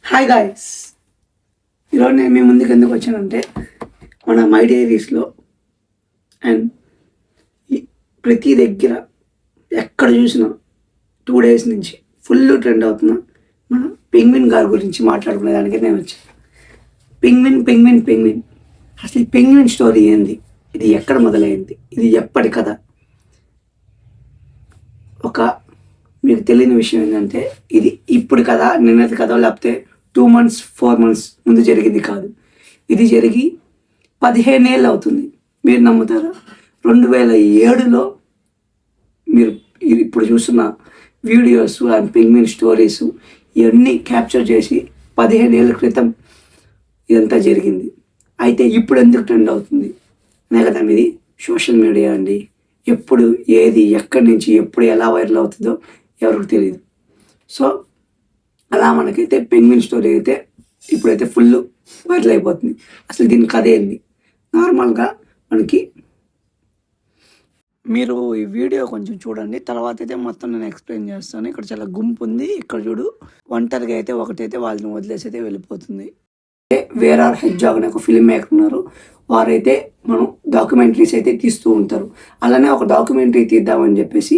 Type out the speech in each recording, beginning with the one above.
Hi guys, ఈరోజు నేను మీ ముందుకు ఎందుకు వచ్చానంటే మన మై డైరీస్లో అండ్ ప్రతి దగ్గర ఎక్కడ చూసినా 2 days నుంచి ఫుల్ ట్రెండ్ అవుతున్న మన పెంగ్విన్ గారి గురించి మాట్లాడుకునే దానికి నేను వచ్చాను. పెంగ్విన్ అసలు ఈ పెంగ్విన్ స్టోరీ ఏంది, ఇది ఎక్కడ మొదలైంది, ఇది ఎప్పటి కథ? ఒక మీకు తెలియని విషయం ఏంటంటే ఇది ఇప్పుడు కదా, నిన్నటి కథ, లేకపోతే 2 months 4 months ముందు జరిగింది కాదు. ఇది జరిగి 15 ఏళ్ళు అవుతుంది. మీరు నమ్ముతారా? 2007లో మీరు ఇప్పుడు చూస్తున్న వీడియోస్ అండ్ పెంగ్విన్ స్టోరీస్ ఇవన్నీ క్యాప్చర్ చేసి 15 ఏళ్ళ క్రితం ఇదంతా జరిగింది. అయితే ఇప్పుడు ఎందుకు ట్రెండ్ అవుతుంది అనే కదా మీది సోషల్ మీడియా అండి. ఎప్పుడు ఏది ఎక్కడి నుంచి ఎప్పుడు ఎలా వైరల్ అవుతుందో ఎవరికి తెలియదు. సో అలా మనకైతే పెంగ్విన్ స్టోరీ అయితే ఇప్పుడైతే ఫుల్ వైరల్ అయిపోతుంది. అసలు దీని కథ ఏంది? నార్మల్గా మనకి మీరు ఈ వీడియో కొంచెం చూడండి, తర్వాత అయితే మొత్తం నేను ఎక్స్ప్లెయిన్ చేస్తాను. ఇక్కడ చాలా గుంపు ఉంది. ఇక్కడ చూడు, ఒంటరిగా అయితే ఒకటైతే వాళ్ళని వదిలేసి అయితే వెళ్ళిపోతుంది. వేఆర్ హెడ్జాగ్ అనే ఒక ఫిల్మ్ మేకర్ ఉన్నారు. వారైతే మనం డాక్యుమెంటరీస్ అయితే తీస్తూ ఉంటారు. అలానే ఒక డాక్యుమెంటరీ తీద్దామని చెప్పేసి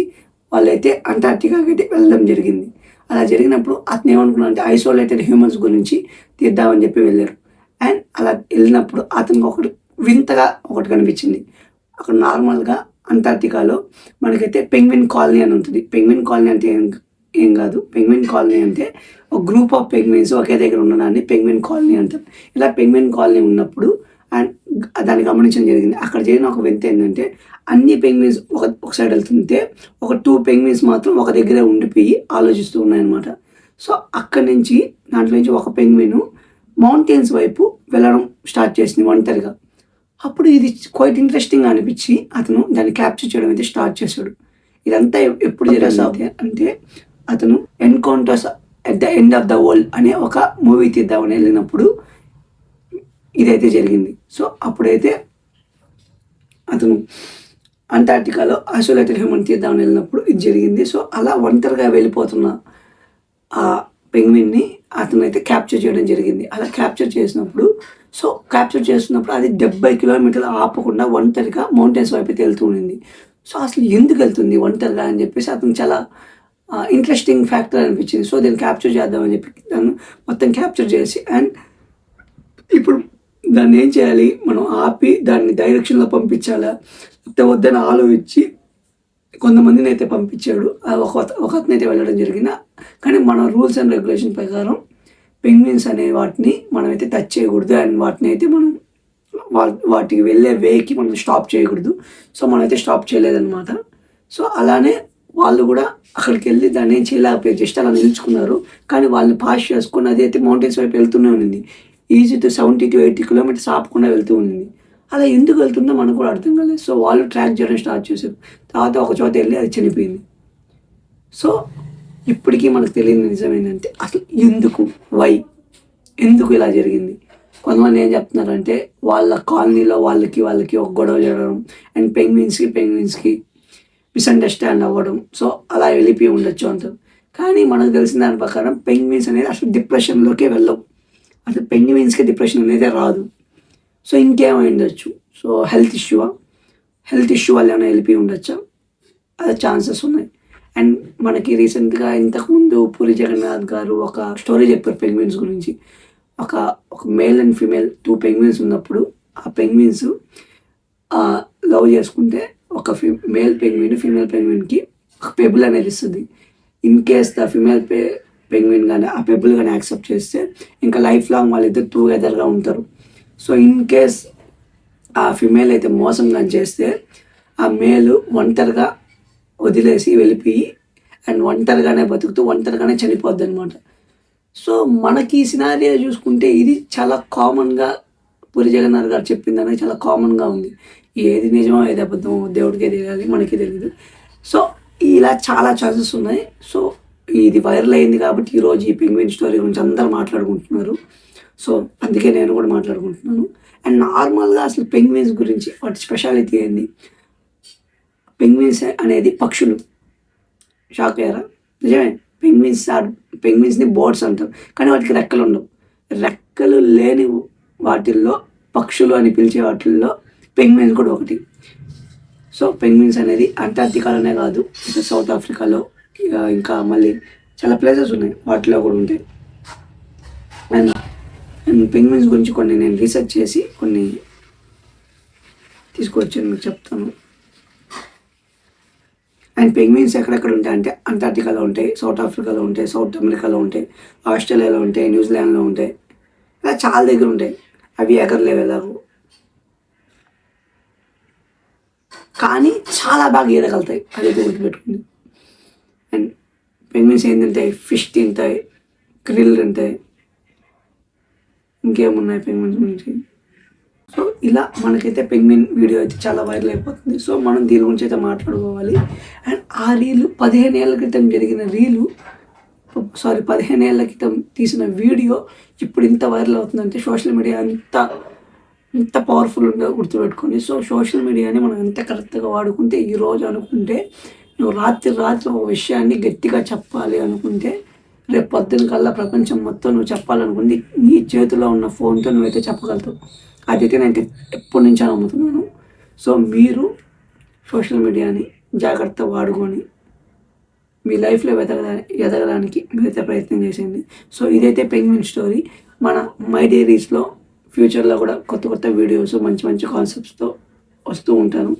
వాళ్ళైతే అంటార్టికాకి అయితే వెళ్ళడం జరిగింది. అలా జరిగినప్పుడు అతను ఏమనుకున్నా అంటే ఐసోలేటెడ్ హ్యూమన్స్ గురించి తీద్దామని చెప్పి వెళ్ళారు. అండ్ అలా వెళ్ళినప్పుడు అతనికి ఒకటి వింతగా ఒకటి కనిపించింది. అక్కడ నార్మల్గా అంటార్టికాలో మనకైతే పెంగ్విన్ కాలనీ అని ఉంటుంది. పెంగ్విన్ కాలనీ అంటే ఏం కాదు. పెంగ్విన్ కాలనీ అంటే ఒక గ్రూప్ ఆఫ్ పెంగ్విన్స్ ఒకే దగ్గర ఉండడాన్ని పెంగ్విన్ కాలనీ అంటారు. ఇలా పెంగ్విన్ కాలనీ ఉన్నప్పుడు అండ్ దాన్ని గమనించడం జరిగింది. అక్కడ జరిగిన ఒక వింత ఏంటంటే అన్ని పెంగ్విన్స్ ఒక సైడ్ వెళ్తుంటే ఒక 2 పెంగ్విన్స్ మాత్రం ఒక దగ్గరే ఉండిపోయి ఆలోచిస్తూ ఉన్నాయన్నమాట. సో అక్కడి నుంచి దాంట్లో నుంచి ఒక పెంగ్విన్ మౌంటైన్స్ వైపు వెళ్ళడం స్టార్ట్ చేసింది ఒంటరిగా. అప్పుడు ఇది క్వైట్ ఇంట్రెస్టింగ్ అనిపించి అతను దాన్ని క్యాప్చర్ చేయడం అయితే స్టార్ట్ చేశాడు. ఇదంతా ఎప్పుడు జరిగింది అంటే అతను encounters at the end of the world అనే ఒక మూవీ తీద్దామని వెళ్ళినప్పుడు ఇదైతే జరిగింది. సో అప్పుడైతే అతను అంటార్టికాలో ఐసోలేటెడ్ హ్యూమన్ తీద్దామని వెళ్ళినప్పుడు ఇది జరిగింది. సో అలా ఒంటరిగా వెళ్ళిపోతున్న ఆ పెంగ్విన్ని అతను అయితే క్యాప్చర్ చేయడం జరిగింది. అలా క్యాప్చర్ చేసినప్పుడు అది 70 kilometers ఆపకుండా ఒంటరిగా మౌంటైన్స్ వైపు అయితే వెళ్తూ ఉండింది. సో అసలు ఎందుకు వెళ్తుంది ఒంటరిగా అని చెప్పేసి అతను చాలా ఇంట్రెస్టింగ్ ఫ్యాక్టర్ అనిపించింది. సో దీన్ని క్యాప్చర్ చేద్దామని చెప్పి దాన్ని మొత్తం క్యాప్చర్ చేసి అండ్ ఇప్పుడు దాన్ని ఏం చేయాలి, మనం ఆపి దాన్ని డైరెక్షన్లో పంపించాలా లేకపోతే వద్దని ఆలోచించి కొంతమందిని అయితే పంపించాడు. ఒక అతను అయితే వెళ్ళడం జరిగింది. కానీ మన రూల్స్ అండ్ రెగ్యులేషన్ ప్రకారం పెంగ్విన్స్ అనే వాటిని మనమైతే టచ్ చేయకూడదు అండ్ వాటిని అయితే మనం వాటికి వెళ్ళే వేకి మనం స్టాప్ చేయకూడదు. సో మనమైతే స్టాప్ చేయలేదన్నమాట. సో అలానే వాళ్ళు కూడా అక్కడికి వెళ్ళి దాన్ని ఏం చేయలేకపోయారు, జస్ట్ అలా నిలుచుకున్నారు. కానీ వాళ్ళని పాస్ చేసుకుని అది అయితే మౌంటైన్స్ వైపు వెళ్తూనే ఉంది. ఈజీ టు 70 to 80 kilometers ఆపకుండా వెళ్తూ ఉంది. అలా ఎందుకు వెళ్తుందో మనకు కూడా అర్థం కాలేదు. సో వాళ్ళు ట్రాక్ చేయడం స్టార్ట్ చేశారు. తర్వాత ఒక చోట వెళ్ళి అది చనిపోయింది. సో ఇప్పటికీ మనకు తెలియని నిజం ఏంటంటే అసలు ఎందుకు ఇలా జరిగింది. కొంతమంది ఏం చెప్తున్నారంటే వాళ్ళ కాలనీలో వాళ్ళకి ఒక గొడవ జరగడం అండ్ పెంగ్విన్స్కి మిస్అండర్స్టాండ్ అవ్వడం. సో అలా వెళ్ళిపోయి ఉండొచ్చు అంటారు. కానీ మనకు తెలిసిన దాని ప్రకారం పెంగ్విన్స్ అనేది అసలు డిప్రెషన్లోకే వెళ్ళవు. అసలు పెంగ్విన్స్కి డిప్రెషన్ అనేది రాదు. సో ఇంకేమై ఉండొచ్చు. సో హెల్త్ ఇష్యూ వల్ల ఏమైనా వెళ్ళిపోయి ఉండొచ్చా, అదే ఛాన్సెస్ ఉన్నాయి. అండ్ మనకి రీసెంట్గా ఇంతకుముందు పూరి జగన్నాథ్ గారు ఒక స్టోరీ చెప్పారు పెంగ్విన్స్ గురించి. ఒక మేల్ అండ్ ఫీమేల్ 2 పెంగ్విన్స్ ఉన్నప్పుడు ఆ పెంగ్విన్స్ లవ్ చేసుకుంటే ఒక మేల్ ఫీమేల్ పెంగ్విన్కి ఒక పెబుల్ అనేది ఇస్తుంది. In case the female penguin కానీ ఆ పెబుల్ కానీ యాక్సెప్ట్ చేస్తే ఇంకా లైఫ్ లాంగ్ వాళ్ళిద్దరు టుగెదర్గా ఉంటారు. సో ఇన్ కేస్ ఆ ఫిమేల్ అయితే మోసం కానీ చేస్తే ఆ మేలు ఒంటరిగా వదిలేసి వెళ్ళిపోయి అండ్ ఒంటరిగానే బతుకుతూ ఒంటరిగానే చనిపోద్ది అనమాట. సో మనకి ఈ సినారియో చూసుకుంటే ఇది చాలా కామన్గా పూరి జగన్నాథ్ గారు చెప్పిందని చాలా కామన్గా ఉంది. ఏది నిజమో ఏది అబద్ధమో దేవుడికే తెలియాలి, మనకి తెలియదు. సో ఇలా చాలా ఛాన్సెస్ ఉన్నాయి. సో ఇది వైరల్ అయింది కాబట్టి ఈరోజు ఈ పెంగ్విన్ స్టోరీ గురించి అందరూ మాట్లాడుకుంటున్నారు. సో అందుకే నేను కూడా మాట్లాడుకుంటున్నాను. అండ్ నార్మల్గా అసలు పెంగ్విన్స్ గురించి వాటి స్పెషాలిటీ ఏంది? పెంగ్విన్స్ అనేది పక్షులు. షాక్ అయ్యారా? నిజమే, పెంగ్విన్స్ని బర్డ్స్ అంటారు, కానీ వాటికి రెక్కలు ఉండవు. రెక్కలు లేని వాటిల్లో పక్షులు అని పిలిచే వాటిల్లో పెంగ్విన్స్ కూడా ఒకటి. సో పెంగ్విన్స్ అనేది అంటార్టికాలోనే కాదు, ఇంకా సౌత్ ఆఫ్రికాలో ఇంకా మళ్ళీ చాలా ప్లేసెస్ ఉన్నాయి, వాటిలో కూడా ఉంటాయి. అండ్ పెంగ్విన్స్ గురించి కొన్ని నేను రీసెర్చ్ చేసి కొన్ని తీసుకొచ్చాను, మీకు చెప్తాను. అండ్ పెంగ్విన్స్ ఎక్కడెక్కడ ఉంటాయి అంటే అంటార్టికాలో ఉంటాయి, సౌత్ ఆఫ్రికాలో ఉంటాయి, సౌత్ అమెరికాలో ఉంటాయి, ఆస్ట్రేలియాలో ఉంటాయి, న్యూజిలాండ్లో ఉంటాయి, ఇలా చాలా దగ్గర ఉంటాయి. అవి ఎగరలేవు ఎలాగో, కానీ చాలా బాగా ఈదగలుగుతాయి, అదైతే గుర్తుపెట్టుకుంది. అండ్ పెంగ్విన్స్ ఏం తింటాయి, ఫిష్ తింటాయి, గ్రిల్ తింటాయి, ఇంకేమున్నాయి పెంగ్విన్స్ గురించి. సో ఇలా మనకైతే పెంగ్విన్ వీడియో అయితే చాలా వైరల్ అయిపోతుంది. సో మనం దీని గురించి అయితే మాట్లాడుకోవాలి. అండ్ ఆ రీలు 15 ఏళ్ళ క్రితం జరిగిన 15 ఏళ్ళ క్రితం తీసిన వీడియో ఇప్పుడు ఇంత వైరల్ అవుతుందంటే సోషల్ మీడియా ఎంత పవర్ఫుల్ ఉందో గుర్తుపెట్టుకోండి. సో సోషల్ మీడియాని మనం ఎంత కరెక్ట్గా వాడుకుంటే, ఈరోజు అనుకుంటే నువ్వు రాత్రి ఒక విషయాన్ని గట్టిగా చెప్పాలి అనుకుంటే, రేపు పొద్దున కల్లా ప్రపంచం మొత్తం నువ్వు చెప్పాలనుకుంది నీ చేతిలో ఉన్న ఫోన్తో నువ్వైతే చెప్పగలుగుతావు. అదైతే నేను ఎప్పటి నుంచో నమ్ముతున్నాను. సో మీరు సోషల్ మీడియాని జాగ్రత్తగా వాడుకొని మీ లైఫ్లో ఎదగడానికి మీరైతే ప్రయత్నం చేసేయండి. సో ఇదైతే పెంగ్విన్ స్టోరీ. మన మై డైరీస్లో ఫ్యూచర్లో కూడా కొత్త వీడియోస్ మంచి కాన్సెప్ట్స్తో వస్తూ ఉంటాను.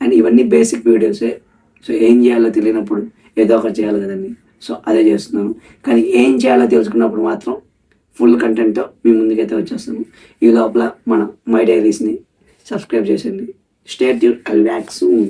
అండ్ ఇవన్నీ బేసిక్ వీడియోసే. సో ఏం చేయాలో తెలియనప్పుడు ఏదో ఒకటి చేయాలి కదండి, సో అదే చేస్తున్నాను. కానీ ఏం చేయాలో తెలుసుకున్నప్పుడు మాత్రం ఫుల్ కంటెంట్తో మీ ముందుకైతే వచ్చేస్తాను. ఈ లోపల మన మై డైరీస్ని సబ్స్క్రైబ్ చేసేయండి. Stay tuned, I will back soon.